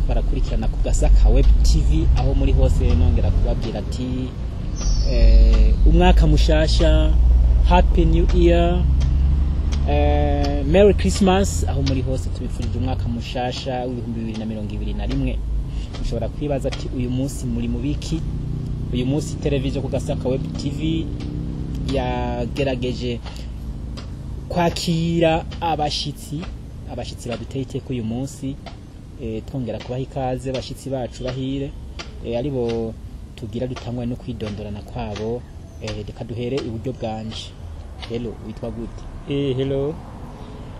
barakurikirana ku Gasaka Web TV aho muri hose nongera kubabwira ati umwaka mushasha, Happy New Year, Merry Christmas aho muri hose tubifurije umwaka mushasha w'2021. Ushobora kwibaza ati uyu munsi muri mubiki? Uyu munsi televiziyo ku Gasaka Web TV yagerageje kwakira abashitsi baduteye iteko uyu munsi, twongera kubaha ikaze bashitsi bacu bahire, aribo tugira dutangwa no kwidondorana kwabo. Reka duhere iburyo bwanje. Hello, witwa gute? Hello,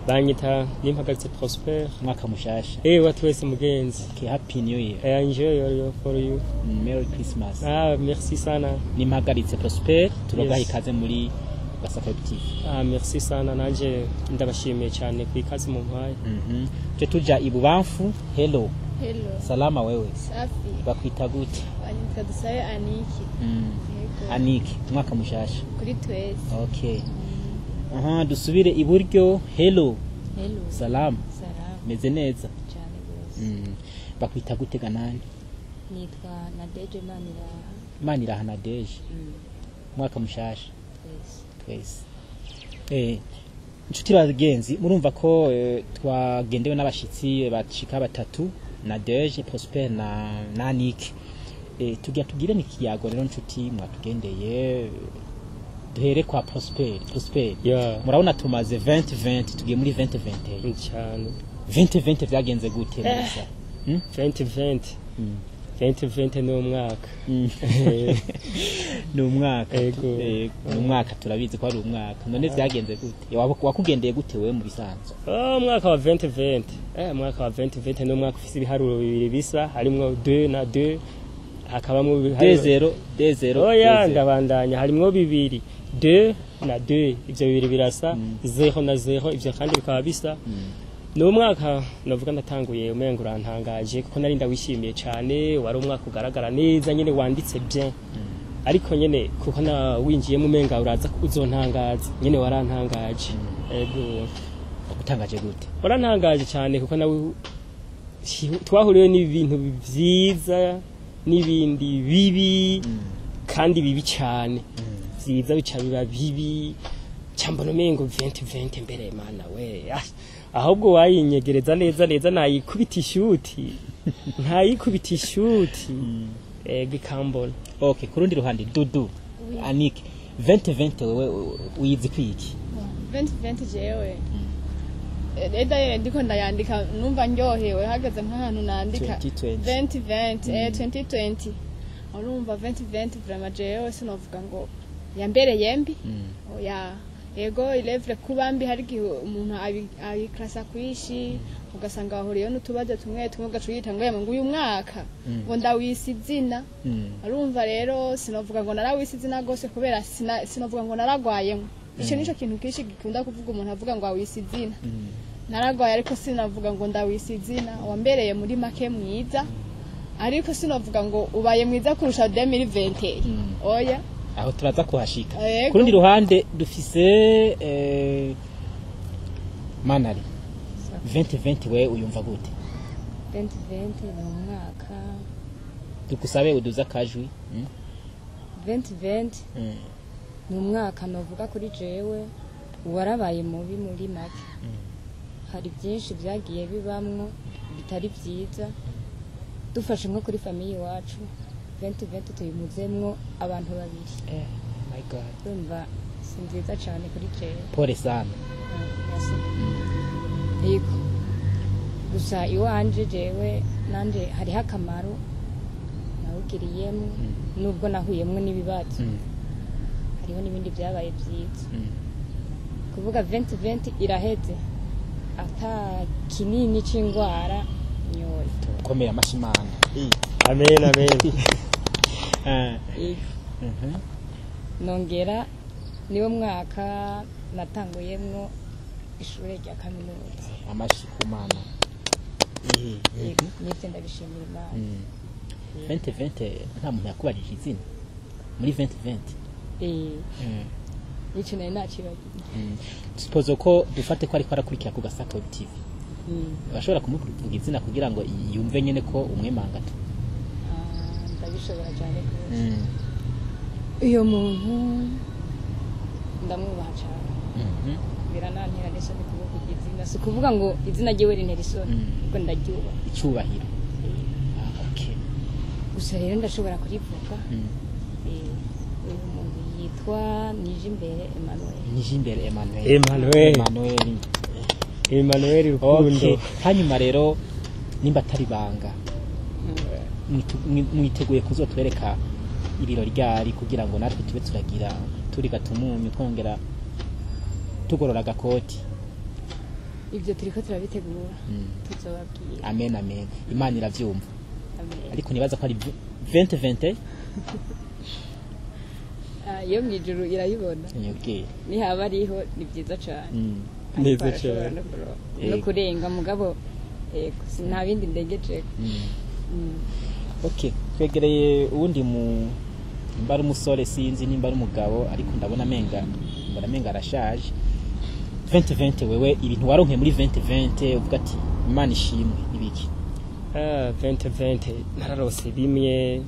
banyita Nimpagaritse Prosper. Mwaka mushasha. Watwese mugenzi. Okay, Happy New Year. Enjoy for you. Merry Christmas. Merci sana. Nimpagaritse Prosper, turogaha ikaze muri Gasaka TV. Merci sana, nanje ndabashimiye cyane ku ikaze mu mpaye. Je tuja ibubamfu. Hello. Hello. Salama wewe? Safi. Bakwita gute? Anyika dusabe Aniki. Aniki, mwaka mushasha. Kuri twese. Okay. Dusubire iburyo. Hello. Hello. Salama. Salama. Meze neza? Cyane gose. Bakwita gute ganani? Nitwa Nadeje Maniraha. Maniraha Nadeje. Mwaka mushasha. Twese. Inshuti bagenzi, murumva ko twagendewe n'abashitsi bashika batatu, Nadeje, Prosper na Aniki. Tugire n'ikiyago rero inshuti mwatugendeye. Duhere kwa Prosper. Murabona tumaze 2020 tugiye muri 2021 cyane. 2020 byagenze gute neza? 2020 ni umwaka. Ni umwaka. Ni umwaka turabizi ko ari umwaka. None byagenze gute? Wakugendeye gute wewe mu bisanzwe? Umwaka wa 2020. Umwaka wa 2020 ni umwaka ufite ibiharuro bibiri bisa, harimo 2 na 2. Hakabamo 2-0. Oya ndabandanya, harimo bibiri 2 na 2, ivyo bibiri birasa, 0 na 0, ivyo kandi bikaba bisa. No mwaka navuga ndatanguye umengo urantangaje kuko nari ndawishimiye cyane, wari umwaka ugaragara neza nyene wanditse bien. Ariko nyene kuko na winjiyemo umenga uraza uzontangaza, nyene warantangaje. Ego utangaje gute? Warantangaje cyane kuko nawe twahuriye n'ibintu byiza n'ibindi bibi kandi bibi cyane. Byiza bica biba bibi cyambona umengo 2020 mbere mana we. Ahubwo wayinyegereza neza nayikubita ishuti. Ntayikubita ishuti. Bikambona. Okay, kurundi ruhande Dudu. Aniki, 2020 wewe uyizi kwiki? 2020 jewe. Eda ndiko ndayandika numva ndyohewe hagaze nk'ahantu nandika 2020. Urumva 2020 vraiment jewe sinovuga ngo yambereye mbi. Oya. Ego ilevre kubambi hari gihe umuntu abikrasa kwishi ugasanga bahuriye n'utubazo tumwe ugacuyita ngo yama ngo uyu mwaka ngo ndawisi izina. Arumva rero sinovuga ngo narawisi izina gose kubera sinovuga ngo naragwayemo. Ico nico kintu kishi gikunda kuvuga umuntu avuga ngo awisi izina. Naragwaye ariko sinavuga ngo ndawisi izina, wambereye muri make mwiza. Ariko sinovuga ngo ubaye mwiza kurusha 2020. Oya. Aho turaza kuhashika. Kurundi ruhande dufise Manari. 2020 we uyumva gute? 2020 ni umwaka. Tukusabe uduza kajwi. 2020 ni umwaka navuga kuri jewe warabaye mubi muri make. Hari byinshi byagiye bibamwo bitari byiza. Dufashe nko kuri family wacu 2020 tuyimuzemwo abantu babiri. My God. Umva sinziza cyane kuri jewe. Pole sana. Yego. Gusa iwanje jewe nanje hari hakamaro nawugiriyemo nubwo nahuyemwe n'ibibazo. Hariho n'ibindi byabaye byiza. Kuvuga 2020 iraheze ata kinini c'ingwara nyoye. Komera amashimana. Amen. Nongera niwo mwaka natanguyemwo ishure rya kaminuza. Amashikumana. Nivyo ndabishimira Imana. 2020 nta muntu yakubarije izina muri 2020. Nico nayo nakibagiye. Suppose ko dufate ko ariko arakurikira ku Gasaka TV. bashobora kumuvuga izina kugira ngo yumve nyene ko umwemanga tu ndabishobora cyane rwose iyo muntu ndamwubaha cyane biranantera n'isoni kuvuga izina si ukuvuga ngo izina ryiwe rintera isoni kuko ndaryubaha icyubahiro gusa rero ndashobora kurivuga uyu muntu yitwa Nijimbere Emmanuel Rukundo. Hanyuma rero nimba atari banga mwiteguye kuzotwereka iriro ryari kugira ngo natwe tube turagira turi gatumunyu twongera tugorora gakoti. Ibyo turiko turabitegura tuzobabwira. Amen Imana iravyumva. Ariko nibaza ko ari 2020 yo mwijuru irayibona. Okay. Ni haba ariho ni byiza cyane. Neza cyane. No kurenga mugabo nta bindi ndegeje. Okay, twegereye uwundi nimba ari umusore sinzi nimba ari umugabo ariko ndabona menga arashaje. 2020 wewe ibintu waronke muri 2020 uvuga ati Imana ishimwe ibiki? 2020 nararose bimwe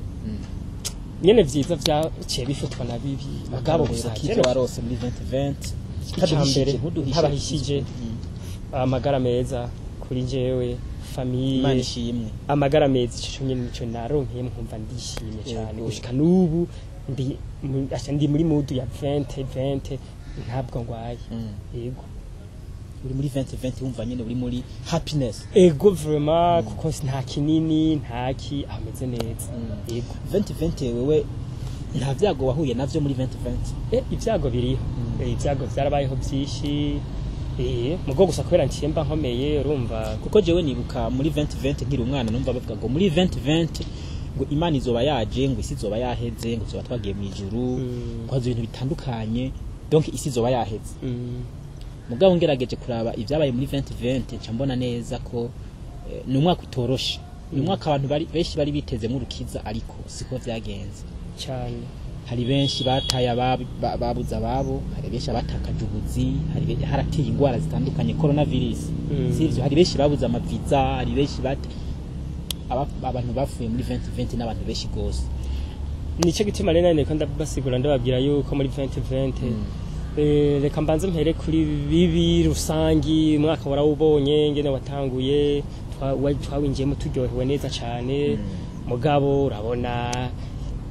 nyene vyiza vyaciye bifatwa na bibi mugabo gusa kije warose muri 2020 ikambere ntabahishije amagara meza kuri jewe famille Imana ishimwe amagara meza ico nyene nico naronkeye nkumva ndishimye cyane gushika nubu ndi muri mood ya 2020 ntabwo ngwaye yego uri muri 2020 wumva nyene uri muri happiness ego vraiment kuko nta kinini ntaki ameze neza yego 2020 wewe nta vyago wahuye navyo muri 2020 ivyago biriho ivyago vyarabayeho vyishi mugo gusa kwera nciyemba nkomeye urumva kuko jewe nibuka muri 2020 nkiri umwana numva bavuga ngo muri 2020 ngo Imana izoba yaje ngo isi izoba yaheze ngo zoba twagiye mu ijuru kwazo ibintu bitandukanye donc isi izoba yaheze mugabo ngerageje kuraba ivyabaye muri 2020 cyambona neza ko ni umwaka utoroshe ni umwaka abantu benshi bari biteze mu rukiza ariko siko vyagenze cyane hari benshi bataye babuza babo hari benshi batakaje ubuzi hari harateye ingwara zitandukanye coronavirus sivyo hari benshi babuza amaviza hari benshi abantu bafuye muri 2020 n'abantu benshi gose nico gitima rero nane ko ndabasigura ndababwira yuko muri 2020 reka mbanze mpere kuri bibi rusangi mwaka warawubonye ngene watanguye twawinjiyemo turyohewe neza cyane mugabo urabona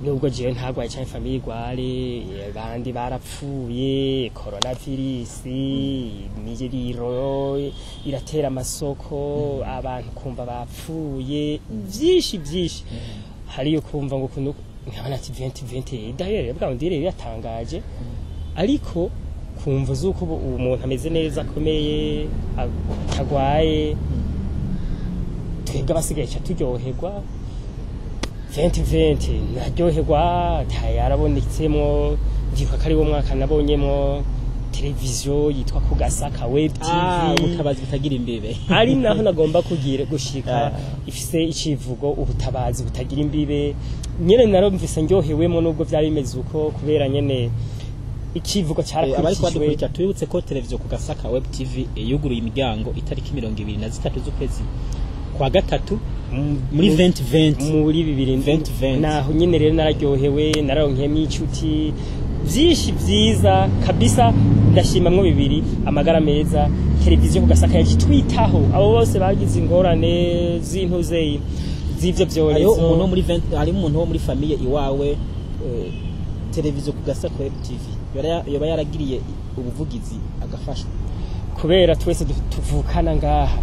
nubwo jewe ntagwaye cyane famille igware bandi barapfuye coronavirus nijiriro iratera amasoko abantu kumva bapfuye byinshi hariyo kumva ngo kuno nkabana ati 2020 dahere bwa ndire yatangaje ariko kumva zuko umuntu ameze neza akomeye atagwaye twebwe basigaye turyoherwa 2020 naryoherwa yarabonetsemo ndibuka kari wo mwaka nabonyemo televiziyo yitwa Kugasaka web TV ubutabazi butagira imbibe ari naho nagomba kugira gushika ifise icivugo ubutabazi butagira imbibe nyene narumvise ndyohewemo nubwo byari bimeze uko kubera nyene ikivugo cyarakurikijwe twibutse ko televiziyo Kugasaka web TV yuguruye imiryango itariki 23 z'ukwezi kwa gatatu muri 2020 muri 2020 naho nyine rero nararyohewe nararonkeyemo icuti byinshi byiza kabisa ndashimamwe bibiri amagara meza televiziyo Kugasaka yagitwitaho abo bose bagize ingorane z'intuze z'ivyo byorezo umuntu muri 20 hari umuntu wo muri famille iwawe televiziyo Kugasaka web TV yoba yaragiriye ubuvugizi agafashwa kubera twese tuvukana ngaha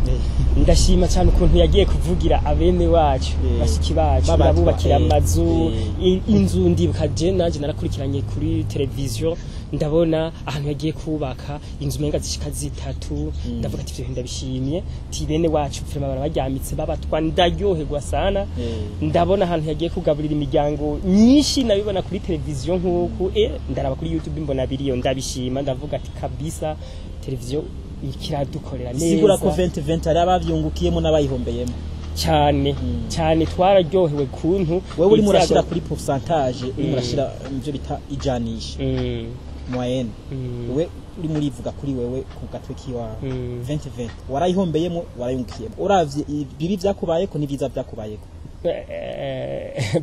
ndashima cyane ukuntu yagiye kuvugira abene wacu bashiki bacu babubakira amazu inzu ndibuka je nanje narakurikiranye kuri televiziyo ndabona ahantu yagiye kubaka inzu menga zishika zitatu ndavuga ati ivyo ndabishimye ti bene wacu vraiment barabajyamitse babatwa ndaryoherwa sana ndabona ahantu yagiye kugaburira imiryango nyinshi nabibona kuri televiziyo nkuko ndaraba kuri YouTube mbona biriyo ndabishima ndavuga ati kabisa televiziyo ikiradukorera neza sigura ko 2020 ari abavyungukiyemo n'abayihombeyemo cyane twararyohewe kuntu wewe uri murashira kuri pourcentage uri murashira ivyo bita ijanisha moyenne we uri muri vuga kuri wewe ku gatwe kiwa 2020 warayihombeyemo warayungukiyemo uravye bibi vyakubayeko n'ivyiza vyakubayeko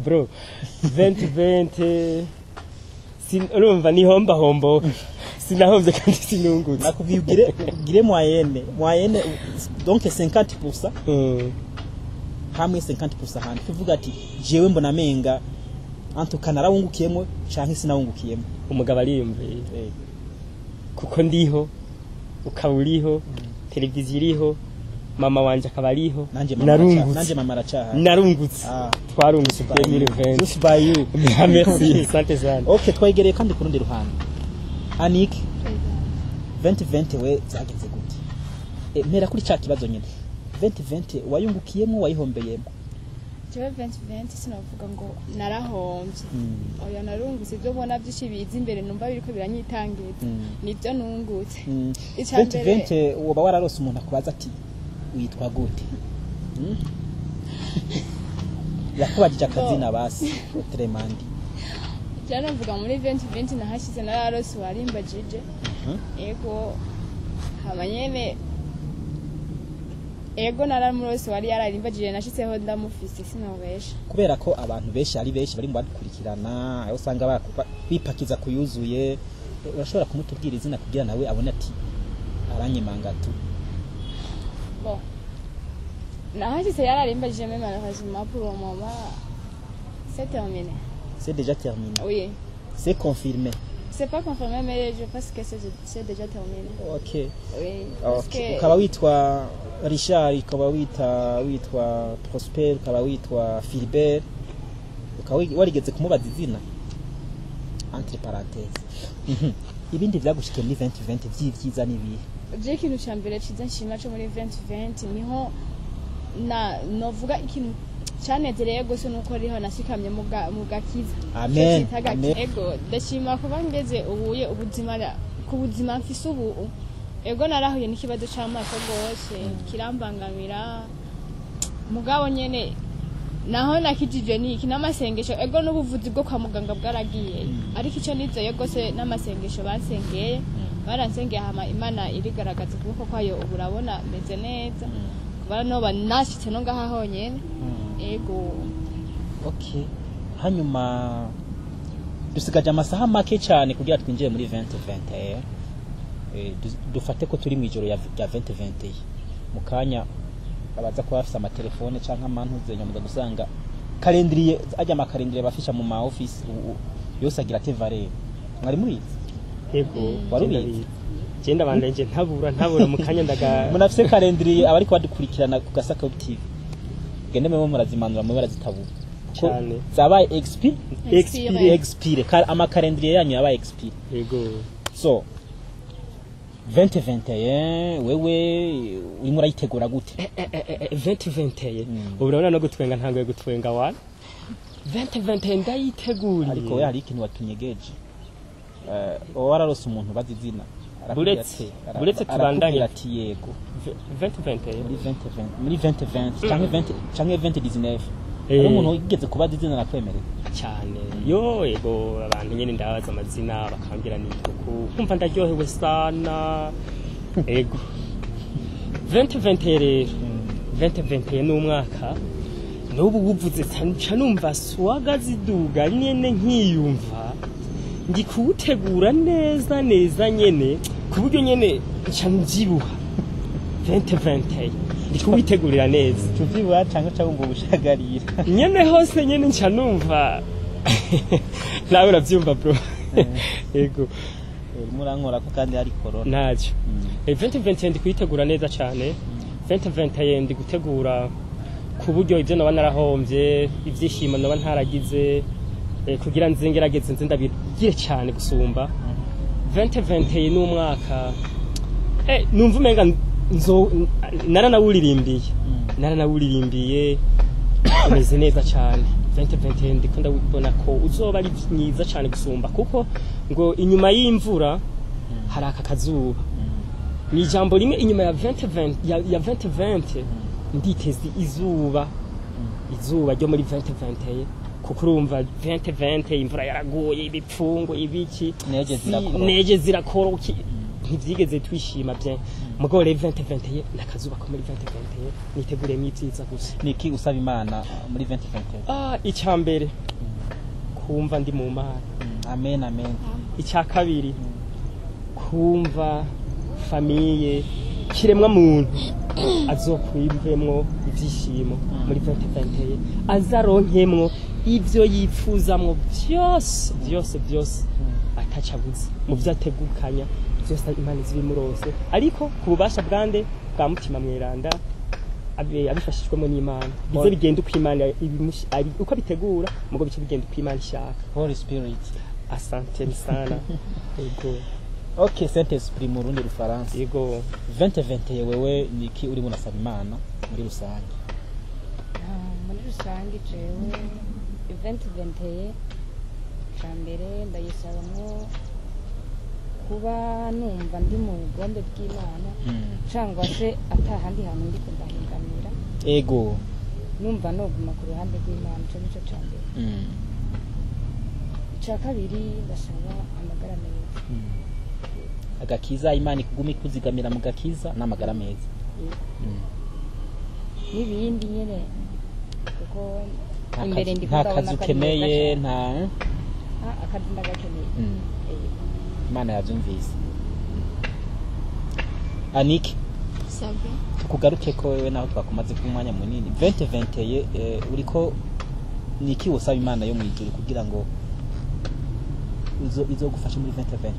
bro 2020 urumva ni hombo sinahovye kandi sinungutse nakubwiye ugire moyenne donc 50% hamwe 50% handi tuvuga ati jewe mbona menga antuka narawungukiyemo canke sinawungukiyemo umugabo ariyumve kuko ndiho ukawuriho televiziyo iriho mama wanje akabariho nanje mama aracaha narungutse twarungutse 2020 just by you merci sante sana okay twayigereye kandi ku rundi ruhande Anik 2020 we zagenze gute mpera kuri cya kibazo nyine 2020 wayungukiyemo wayihombeyemo jewe 2020 sinavuga ngo narahombye oya narungutse ibyo mbona byinshi biza imbere numva biriko biranyitangiza nibyo nungutse 2020 woba wararose umuntu akubaza ati witwa gute yakubajije akazina basi Tremandi cyane mvuga muri 2020 nahashize nararose warimba jije ego hamanyene ego naramurose wari yararimba jije nashizeho ndamufise sinobesha kubera ko abantu benshi ari benshi bari mu badukurikirana aho usanga bipakiza kuyuzuye urashobora kumutubwira izina kugira nawe abone ati aranyemangatu bon nahashize yararimba jije même malheureusement pour le moment c'est terminé. C'est déjà terminé. Oui. C'est confirmé. C'est pas confirmé, mais je pense que c'est déjà terminé. Ok. Oui. Okay. Ukaba witwa Richard, ukaba witwa Prosper, ukaba witwa Philbert. Ukaba warigeze kumubaza izina entre parenthèses. Ibindi byagushikiye muri 2020 vy'ivyiza nibihe? Je kintu cyambere ciza nshima cyo muri 2020 niho novuga ikintu cyanezereye gose nuko riho nasikamye mu gakiza. Amen. Ego ndashima kuba ngeze ubuye ku buzima mfise ubu. Ego narahuye n'ikibazo cy'amaso gose kirambangamira. Mugabo nyene naho nakijije niki n'amasengesho ego n'ubuvuzi bwo kwa muganga bwaragiye. Ariko icyo nizeye gose n'amasengesho basengeye baransengeye hama Imana irigaragaza kuko kwayo ubu urabona meze neza. Bano banashitse no ngaha honyene. Ego. Okay. Hanyuma dusigaje amasaha make cyane kugira twinjiye muri 2020. Dufate ko turi mu ijoro ya 2020. Mukanya abaza kwa afisa amatelefone canka amantuze nyamuga gusanga calendrier ajya amakalendrier bafisha mu ma office yose agira tevare. Mwari muri ego warubizi genda bandanje ntabura mukanya ndaga munafise calendrier abari kwadukurikirana ku Gasaka TV. Gende mwe murazimanura mu barazitabu cyane zabaye expire ama calendrier yanyu yabaye expire yego so 2021 wewe urimo urayitegura gute 2021 urabona no gutwenga ntango yo gutwenga wa 2020 ndayiteguriye ariko we hari ikintu watunyegeje wararose umuntu bazizina buretse tubandanye ati yego 2020 muri 2020 canke 2019 ari umuntu wigeze kuba dizina nakwemerera cyane yo ego abantu nyene ndabaza amazina bakambira nituku kumva ndaryohewe sana ego 2020 rero 2020 n'umwaka n'ubu buvuze cyane numva swaga ziduga nyene nkiyumva ndikuutegura neza nyene kuburyo nyene ncamjibuha 2020 ndikuwitegurira neza tuvibura cyangwa ngo bushagarira nyene hose nyene ncanumva nawe uravyumva bro yego murankora ko kandi hari corona ntacyo 2020 ndikuwitegura neza cyane 2020 ndi gutegura ku buryo ibyo naba narahombye ibyishimo naba ntaragize kugira nzingerageze ndabigire cyane gusumba 2020 n'umwaka numva umenga naranawuririmbiye ameze neza cyane 2020 ndiko ndabona ko uzoba ari myiza cyane gusumba kuko ngo inyuma y'imvura hari akakazuba ni ijambo rimwe inyuma ya 2020 nditeze izuba ryo muri 2020 kuko urumva 2020 imvura yaraguye ibipfungo ibiki neje zirakoroki ntivyigeze twishima bye mugo le 2021 nakazuba ko muri 2021 niteguremo ivyiza gusa niki usaba imana muri 2021 icyambere kumva ndi mu mana amen amen icya kabiri kumva famiye kiremwa muntu azokwimvemwo ivyishimo muri 2021 azaronkemwo ivyo yipfuzamwo byose atacabuze mu vyategukanya byose imana zibimurose ariko ku bubasha bwande bwa mutima mweranda abifashishwemo n'Imana bize bigenda uko Imana ari uko bitegura mugo bice bigenda uko Imana ishaka Holy Spirit asante sana yego okay Saint Esprit mu rundi rufaransa yego 2020 wewe niki uri munasaba imana muri rusange muri rusange jewe 2020 cyambere ndayisabamo kuba numva ndi mu bugombe bw'Imana cyangwa se atahandi hantu ndi kundahingamira ego numva noguma ku ruhande rw'Imana cyo nico cyambere cya kabiri ndasaba amagara meza agakiza imana ikugumi kuzigamira mu gakiza n'amagara meza n'ibindi nyene kuko imbere ndi nta kazi ukeneye nta akazi ndagakeneye imana yavyumvise Aniki sabwe tukugaruke ko wewe naho twakumaze ku mwanya munini 2020 uriko niki usaba imana yo mwijuru kugira ngo izogufasha muri 2020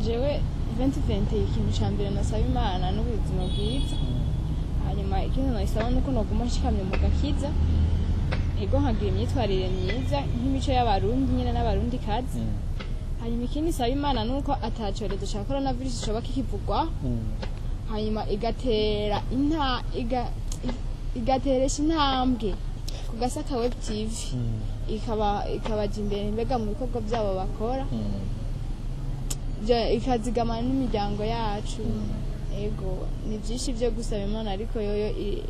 jewe 2020 ikintu cyambere nasaba imana n'ubuzima bwiza hanyuma ikintu nasaba nuko noguma shikamye mu gakiza ego nkagira imyitwarire myiza nk'imico y'abarundi nyine n'abarundi kazi hanyuma ikindi saba imana nuko atacorezo ca coronavirus coba kikivugwa hanyuma igateresha intambwe ku Gasaka Web TV ikabaja imbere mbega mu bikorwa byabo bakora ikazigama n'imiryango yacu ego ni byinshi byo gusaba imana ariko yoyo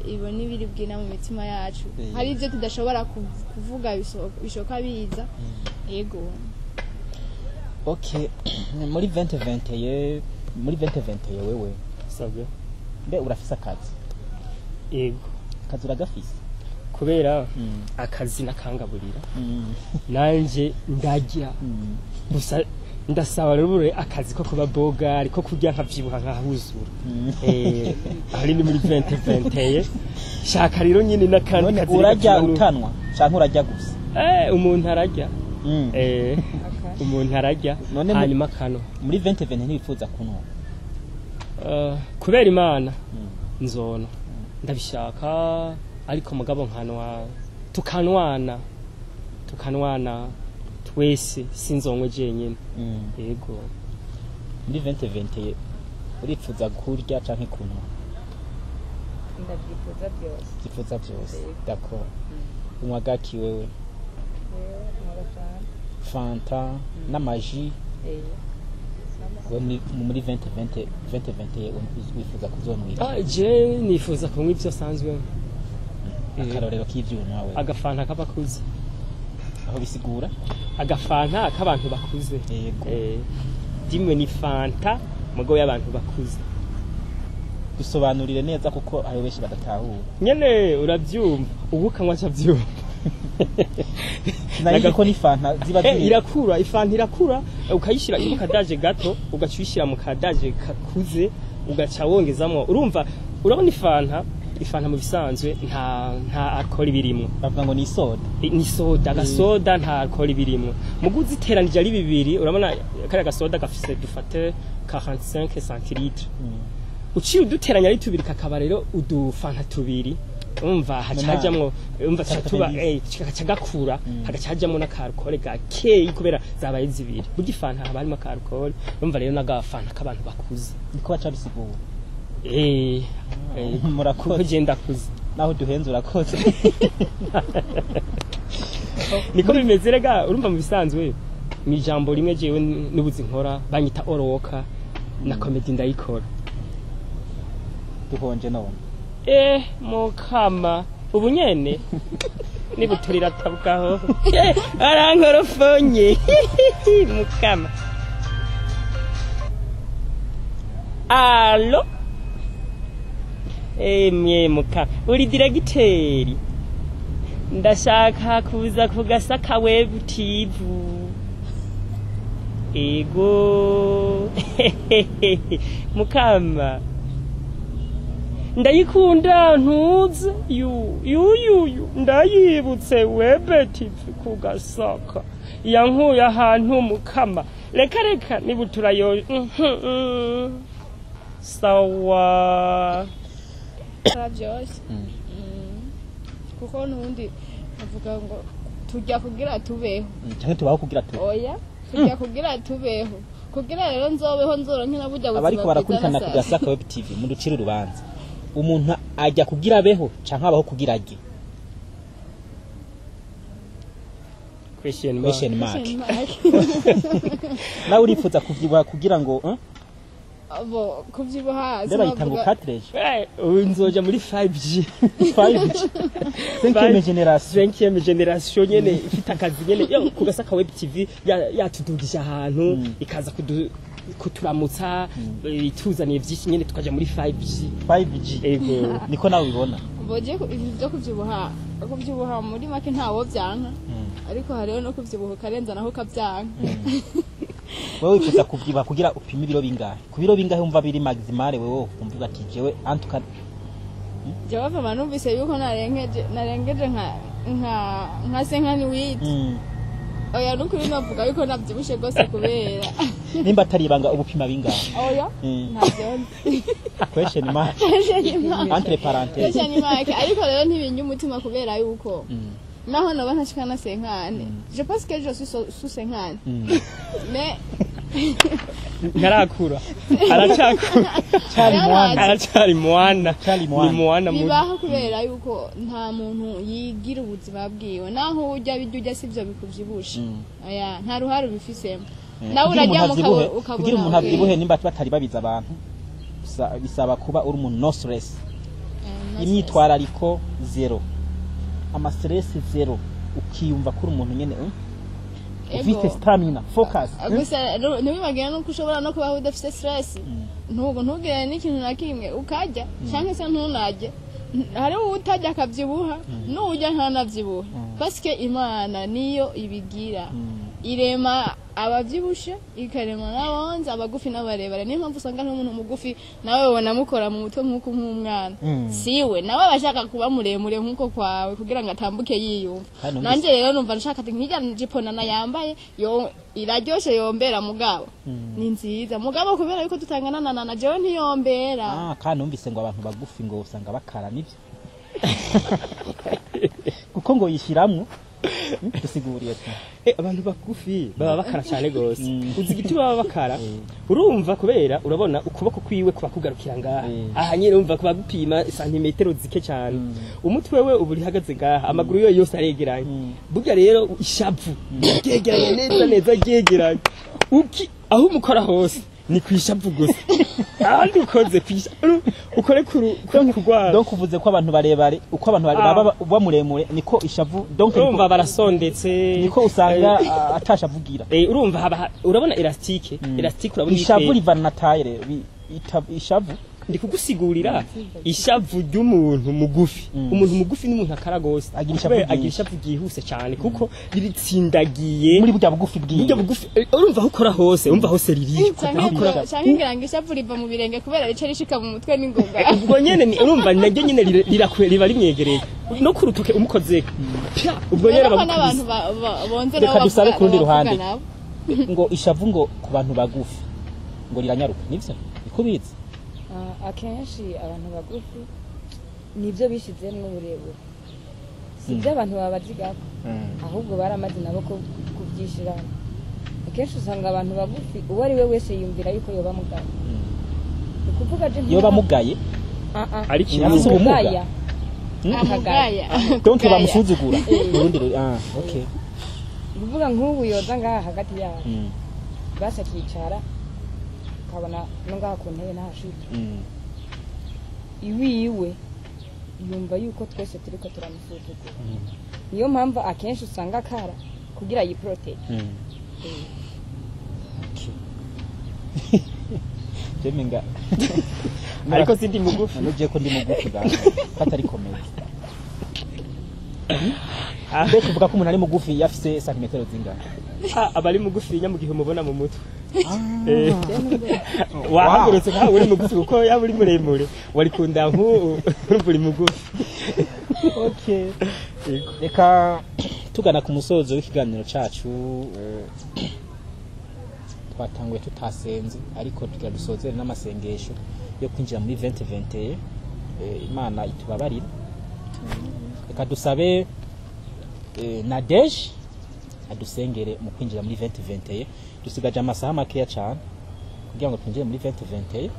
ibona ibiri bwina mu mitima yacu hari ibyo tudashobora kuvuga bishoka biza ego okay muri 2020 wewe sabwe mbe urafisa akazi ego kazi uragafise kubera akazi nakangaburira nanje ndajya gusa ndasaba rero akazi ko kuba boga ariko kurya nkavyibuha nkahuzura ari ni muri 2020 shaka rero nyine nakandi kazi urajya utanwa canke urajya gusa umuntu arajya umuntu arajya hanyuma kano muri 2020 ntibifuza kunwa kubera imana nzona ndabishaka ariko mugabo nkanwa tukanwana twese sinzonwe jenyine yego muri 2020 urifuza kurya canke kunwa ndabyifuza byose d'accord unywa gaki wewe fanta n'amaji muri 2020 wifuza kuzonwira je nifuza kunywa ibyo sanzwe akarorero k'ivyuma wawe agafanta k'abakuze aho bisigura agafanta k'abantu bakuze yego dimwe ni fanta mugo y'abantu bakuze dusobanurire neza kuko ayo benshi badatahura nyene uravyumva ubu kanwa cyavyumva naga ko ni fanta ziba irakura ifanta irakura ukayishira mu kadaje gato ugacishira mu kadaje kakuze ugaca wongezamwo urumva urabona ifanta mu bisanzwe nta alcool birimo bavuga ngo ni soda gasoda nta alcool birimo muguzi iteranije ari bibiri urabona kare gasoda gafise dufate 45 centilitres uciye uduteranya ari tubiri kakaba rero udufanta tubiri umva hacajamwo umva cyatuba cyagakura hagacajamwo na alcool gakeye kubera zabaye zibiri ugifanta haba harimo alcool umva rero nagafanta k'abantu bakuze niko bacabisigura murakoze genda kuze naho duhenze urakoze niko bimeze rega urumva mu bisanzwe mu ijambo rimwe jewe n'ubuzi nkora banyita oroka na comedy ndayikora duhonje none mukama ubu nyene nibuturira tabukaho arankorofonye mukama Allo mwe muka uri diregiteri ndashaka kuza kugasaka web TV ego mukama ndayikunda ntuze yu ndayibutse web TV kugasaka yankuye ahantu mukama reka nibutura yo sawa byose kuko nundi avuga ngo tujya kugira tubeho cyangwa tubaho kugira tubeho oya tujya kugira tubeho kugira rero nzobeho nzoronke nabujya buzima abariko barakurikana ku Gasaka Web TV mu ducira urubanza umuntu ajya kugira abeho canke abaho kugira age question mark nawe urifuza kuvyibuha kugira ngo abo kuvyibuha ndeba yitango cartridge nzoja muri 5G 5e generation 5e generation nyene ifite akazi nyene yo ku Gasaka Web TV yatudugije ahantu ikaza kuturamutsa ituzaniye byinshi nyene tukaja muri 5G ego niko nawe ubibona boje ibyo kuvyibuha muri make ntawo byanka ariko hariho no kuvyibuha karenza naho kabyanka wewe wifuza kuvyibuha kugira upime ibiro bingahe ku biro bingahe umva biri maximale wewe umvuga ati jewe antuka jewe bava numvise yuko narengeje nka senkani witi oya nukuri navuga yuko navyibushe gose kubera nimba atari ibanga ubupima bingahe oya ntavyo question mark entre parenthèses question mark ariko rero ntibinye umutima kubera yuko naho no banashikana senkane je pense que je suis sous senkane mais ngarakura aracari mwana ni mwana muri bibaho kubera yuko nta muntu yigira ubuzima bwiwe naho ujya bijya sivyo bikuvyibusha aya nta ruhare bifisemo nawe urajya mu ukabona kugira umuntu abyibuhe nimba batari babiza abantu bisaba kuba uri umuntu no stress imyitwarariko zero ama stress zero ukiyumva kuri umuntu nyene ufite stamina focus gusa ntibibagira no kushobora no kuba udafite stress ntugire n'ikintu na kimwe ukajya cyangwa se ntunajye hari utajya akabyibuha n'ujya ntanavyibuha parce que Imana niyo ibigira irema abavyibushe ikarema n'abonza abagufi n'abarebare niyo mpamvu usanga n'umuntu mugufi nawe ubona mukora mu mutwe nk'uko nk'umwana siwe nawe bashaka kuba muremure nk'uko kwawe kugira ngo atambuke yiyumva nanje rero numva nshaka ati nkijya njipona na yambaye yo iraryoshe yombera mugabo ni nziza mugabo kubera yuko tutangana na jewe ntiyombera kandi numvise ngo abantu bagufi ngo usanga bakara nivyo kuko ngo yishiramwo dusiguriye abantu bagufi baba bakara cyane gose uzi giti baba bakara urumva kubera urabona ukuboko kwiwe kuba kugarukira ngaha aha nyine urumva kuba gupima santimetero zike cyane umutwe we uburi hagaze ngaha amaguru yo yose aregeranye burya rero ishavu yegeranye neza yegeranye aho umukora hose ni kwishavu gusa ahandi ukoze kwisha ukore kurwara donc uvuze ko abantu barebare uko abantu baba bamuremure niko ishavu donc urumva barasondetse niko usanga atashavugira urumva urabona elastique urabona ishavu rivana na taille ishavu ndi kugusigurira ishavu ry'umuntu mugufi umuntu mugufi n'umuntu akara gose agira ishavu gihuse cyane kuko riritsindagiye muri burya bugufi bwiye urumva aho ukora hose umva hose riri cyangwa ngira ishavu riva mu birenge kubera rice rishika mu mutwe n'ingoga ubwo nyene urumva naryo nyene riba rimwegereye no kurutuke umukoze ubwo nyene abantu bonze nabo badusabe ku rundi ruhande ngo ishavu ngo ku bantu bagufi ngo riranyaruka nivyo ikubizi akenshi abantu bagufi nibyo bishizemwe uburebure sibyo abantu babazigako ahubwo baramaze nabo kubyishirana akenshi usanga abantu bagufi uwo ari we wese yumvira yuko yoba mugaye ukuvuga je yoba mugaye ari kinafise ubumuga amugaya donc bamusuzugura urundi okay uvuga nk'ubu yoza ngaha hagati yabo basa kicara kabona nonga ku ntebe nahashitse iwiwe yumva yuko twese turiko turamusuzugura niyo mpamvu akenshi usanga akara kugira yiprotege jeminga ariko sindi mugufi nuje ko ndi mugufi gato atari komedi Mbese kuvuga ko umuntu ari mugufi yafise santimetero zingana abari mugufi mu gihe umubona mu mutwe wahagurutse nkaho uri mugufi kuko yaba uri muremure wari kunda nk'uri mugufi okay reka tugana ku musozo w'ikiganiro cacu twatanguye tutasenze ariko tugira dusozere n'amasengesho yo kwinjira muri 2021 Imana itubabarira reka dusabe Nadege adusengere mu kwinjira muri 2021 dusigaje amasaha makeya cyane kugira ngo twinjire muri 2021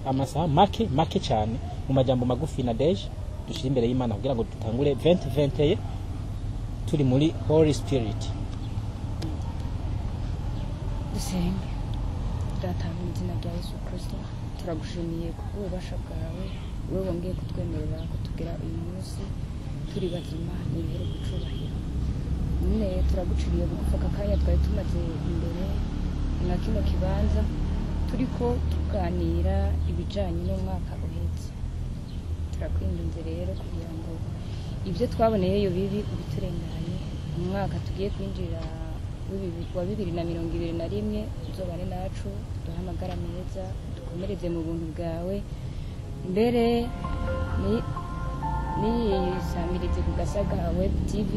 amasaha make cyane mu majambo magufi Nadege dushira imbere y'Imana kugira ngo dutangure 2021 turi muri Holy Spirit dusenge data mu izina rya Yesu Kristo turagushimiye kububasha bwawe wowe wongeye kutwemerera ko tugera uyu munsi turi bazima n'ibihero gucubahira none turaguciriye bugufaka kanya twari tumaze imbere na kino kibanza turiko tuganira ibijanye n'umwaka uhetse turakwinginze rero kugira ngo ibyo twaboneyeyo bibi ubiturenganye umwaka tugiye kwinjira wa 2021 uzobane nacu duhamagara meza dukomereze mu buntu bwawe mbere ni samirize ku Gasaga Web TV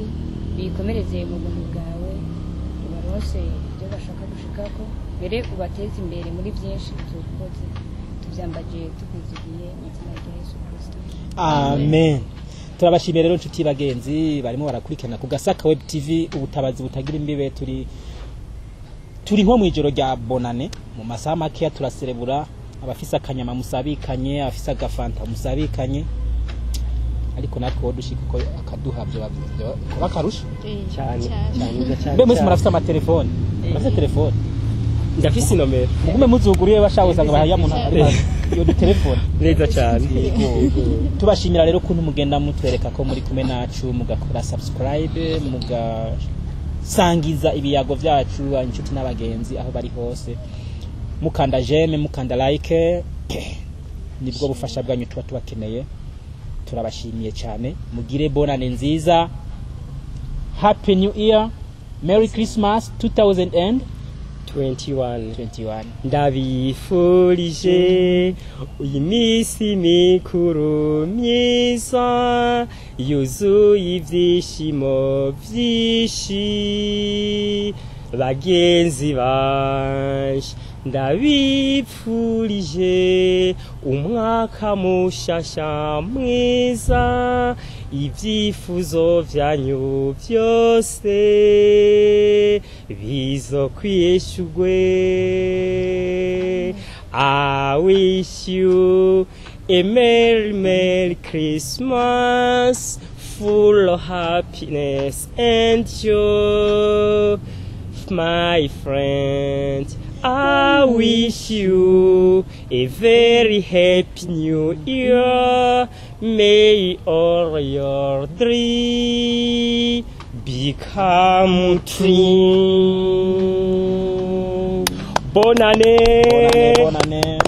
bikomereze mu buntu bwawe ubarose ibyo bashaka gushikako mbere ubateze imbere muri byinshi tukoze tubyambaje tukwizigiye mu izina rya Yesu Kristo amen turabashimira rero nshuti bagenzi barimo barakurikirana ku Gasaka Web TV ubutabazi butagira imbibe turi nko mu ijoro rya bonane mu masaha make turaserebura abafisa akanyama musabikanye abafisa agafanta musabikanye ariko natwe dushika ko akaduha byo bakarusha cyane mbe mwese murafite amatelefone murafite telefone ndafise inomero mugume muzuguriye bashawe sanga bahaya muntu yo telefone neza cyane tubashimira rero kuntu mugenda mutwereka ko muri kumwe nacu mugakora subscribe mugasangiza ibiyago byacu inshuti n'abagenzi aho bari hose mukanda j'aime mukanda like nibwo bufasha bwanyu tuba tubakeneye turabashimiye cyane mugire bonane nziza happy new year merry christmas 2021 ndabifurije uyu minsi mikuru myiza yuzuye ibyishimo byinshi bagenzi banje ndabipfurije umwaka mushasha mwiza ibyifuzo byanyu byose bizokwishurwe. I wish you a merry Christmas full of happiness and joy, my friend. I wish you a very happy new year. May all your dreams become true. Bonne année.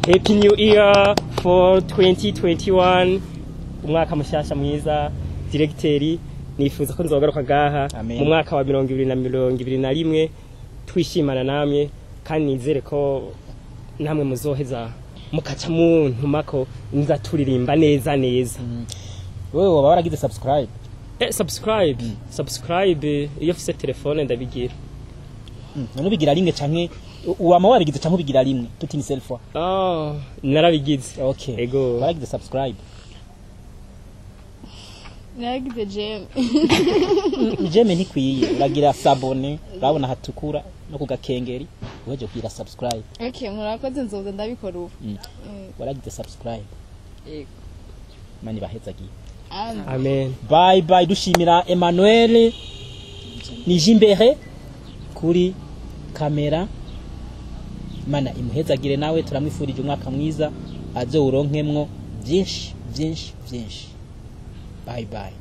Happy new year for 2021. Umwaka mushasha mwiza. Directeri nifuza ko nzogaruka gaha mu mwaka wa 2021 twishimana namwe kandi nizere ko namwe muzoheza mukaca muntu mako nzaturirimba neza. Wewe waba waragize subscribe? Subscribe iyo ufite telefone ndabigira. None bigira rimwe canke uwama wabigize canke ubigira rimwe tuti ni selfie? Narabigize. Okay. Ego. Waragize subscribe? Naragize jeme. Jeme ntikwiye uragira sabone urabona hatukura no kugakengeri uheje kugira subscribe. Okay, murakoze nzoza ndabikora ubu. Waragize subscribe? Yego. Mani bahezagiye. Amen. Bye bye, dushimira Emmanuel Nijimbere kuri kamera. Mana imuhezagire nawe turamwifurije umwaka mwiza azo uronkemwo byinshi. Bye bye.